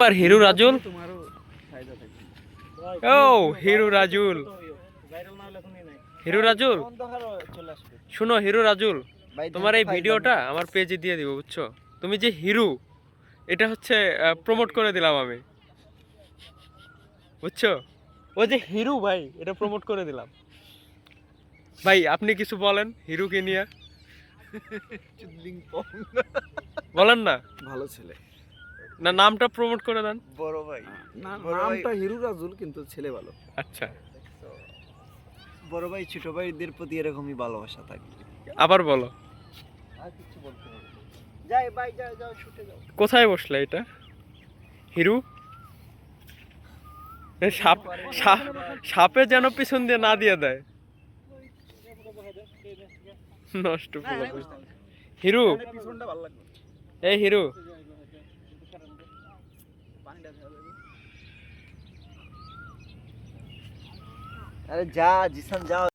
আর হিরু রাজুল, ও হিরু রাজুল, হিরু রাজুল শুনো, হিরু রাজুল তোমার এই ভিডিওটা আমার পেজে দিয়ে দিব, বুঝছো? তুমি যে হিরু, এটা হচ্ছে প্রমোট করে দিলাম আমি, বুঝছো? ও যে হিরু ভাই, এটা প্রমোট করে দিলাম ভাই। আপনি কিছু বলেন হিরুকে নিয়ে, বলেন না। ভালো ছেলে, না, নামটা প্রমোট করে দেন। বড় ভাই। নামটা হিরু রাজুল, কিন্তু ছেলে ভালো। আচ্ছা, বড় ভাই ছোট ভাইদের প্রতি এরকমই ভালোবাসা থাকে। আবার বলো। আর কিছু বলতে হবে না। যাই ভাই, যাও যাও, ছুটে যাও। কোথায় বসলে এটা হিরু? এ সাপে যেন পিছন দিয়ে না দিয়ে দেয়, নষ্ট পোলাপান। হিরু, পিছনটা ভালো লাগবে। এই হিরু, আরে যা জিসান, যাও।